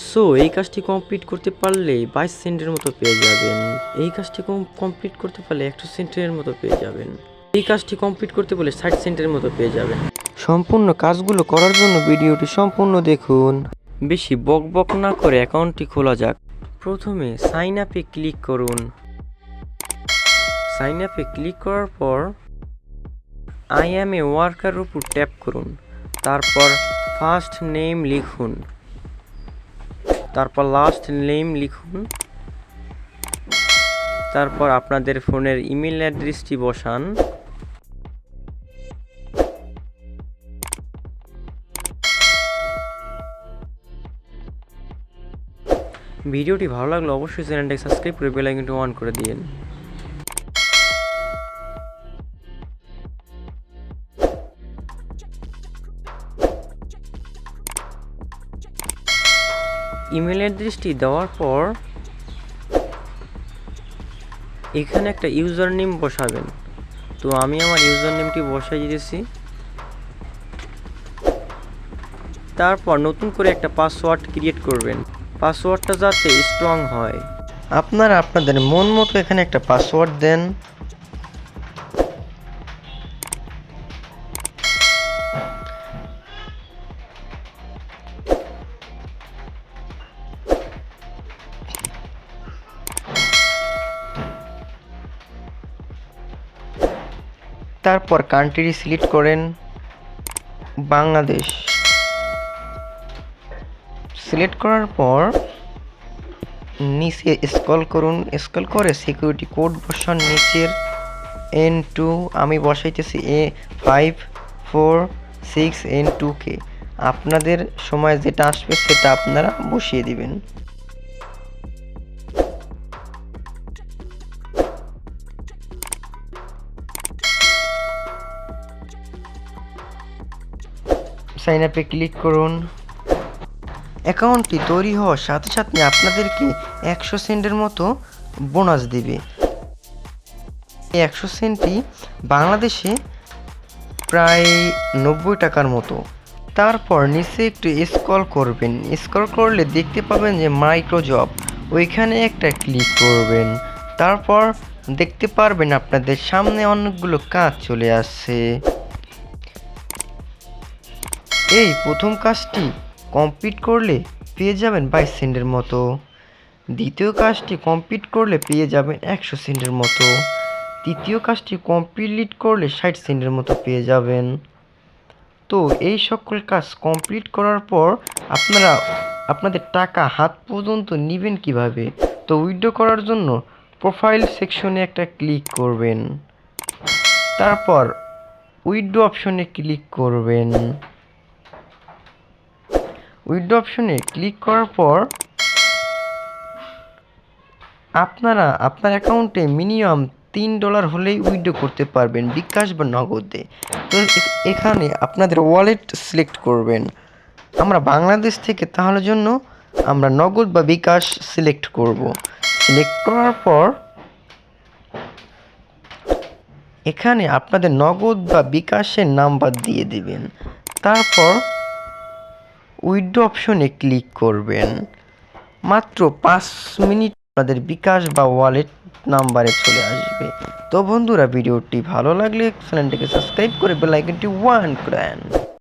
So এই কাজটি complete করতে পারলে 22 সেন্টের মতো পেয়ে যাবেন। এই কাজটি কমপ্লিট করতে পারলে 100 সেন্টের মতো পেয়ে যাবেন। এই কাজটি কমপ্লিট করতে পারলে 60 সেন্টের মতো পেয়ে যাবেন। সম্পূর্ণ কাজগুলো করার জন্য ভিডিওটি সম্পূর্ণ দেখুন। বেশি বক বক না করে অ্যাকাউন্টটি খোলা যাক। প্রথমে সাইন আপে ক্লিক করুন। সাইন আপে ক্লিক করার পর আই অ্যাম এ ওয়ার্কার উপর ট্যাপ করুন। তারপর ফার্স্ট নেম লিখুন, তারপর লাস্ট নেম লিখুন, তারপর আপনাদের ফোনের ইমেল অ্যাড্রেসটি বসান। ভিডিওটি ভালো লাগলে অবশ্যই চ্যানেলটাকে সাবস্ক্রাইব করে বেল আইকনটি অন করে দিন। ইমেল অ্যাড্রেসটি দেওয়ার পর এখানে একটা ইউজার নেম বসাবেন। তো আমি আমার ইউজার নেমটি বসাই দিয়েছি। তারপর নতুন করে একটা পাসওয়ার্ড ক্রিয়েট করবেন। পাসওয়ার্ডটা যাতে স্ট্রং হয়। আপনারা আপনাদের মন মতো এখানে একটা পাসওয়ার্ড দেন। তারপর কান্ট্রি সিলেক্ট করেন বাংলাদেশ। সিলেক্ট করার পর নিচে স্ক্রল করুন, স্ক্রল করে সিকিউরিটি কোড বসান নিচের N2, আমি বসাইতেছি A546N2K। আপনাদের সময় যেটা আসবে সেটা আপনারা বসিয়ে দিবেন। সাইন আপে ক্লিক করুন। অ্যাকাউন্টটি তৈরি হওয়ার সাথে সাথে আপনাদেরকে 100 সেন্টের মতো বোনাস দিবে। এই 100 সেন্টই বাংলাদেশে প্রায় 90 টাকার মতো। তারপর নিচে একটু স্ক্রল করবেন, স্ক্রল করলে দেখতে পাবেন যে মাইক্রো জব, ওইখানে একটা ক্লিক করবেন। তারপর দেখতে পারবেন আপনাদের সামনে অনেকগুলো কাজ চলে আসছে। এই প্রথম কাজটি কমপ্লিট করলে পেয়ে যাবেন 22 সেন্টের মতো। দ্বিতীয় কাজটি কমপ্লিট করলে পেয়ে যাবেন 100 সেন্টের মতো। তৃতীয় কাজটি কমপ্লিট করলে 60 সেন্টের মতো পেয়ে যাবেন। তো এই সকল কাজ কমপ্লিট করার পর আপনারা আপনাদের টাকা হাত পর্যন্ত নেবেন কিভাবে? তো উইথড্র করার জন্য প্রোফাইল সেকশনে একটা ক্লিক করবেন, তারপর উইথড্র অপশনে ক্লিক করবেন। উইথড্র অপশনে ক্লিক করার পর আপনারা আপনার অ্যাকাউন্টে মিনিমাম $3 হলেই উইথড্র করতে পারবেন, বিকাশ বা নগদে। তো এখানে আপনাদের ওয়ালেট সিলেক্ট করবেন। আমরা বাংলাদেশ থেকে, তাহলে জন্য আমরা নগদ বা বিকাশ সিলেক্ট করব। সিলেক্ট করার পর এখানে আপনাদের নগদ বা বিকাশের নাম্বার দিয়ে দিবেন। তারপর উইথড্র অপশনে ক্লিক করবেন। মাত্র 5 মিনিট আপনাদের বিকাশ বা ওয়ালেট নাম্বারে চলে আসবে। তো বন্ধুরা, ভিডিওটি ভালো লাগলে চ্যানেলটিকে সাবস্ক্রাইব করে বেল আইকনটি অন করেন।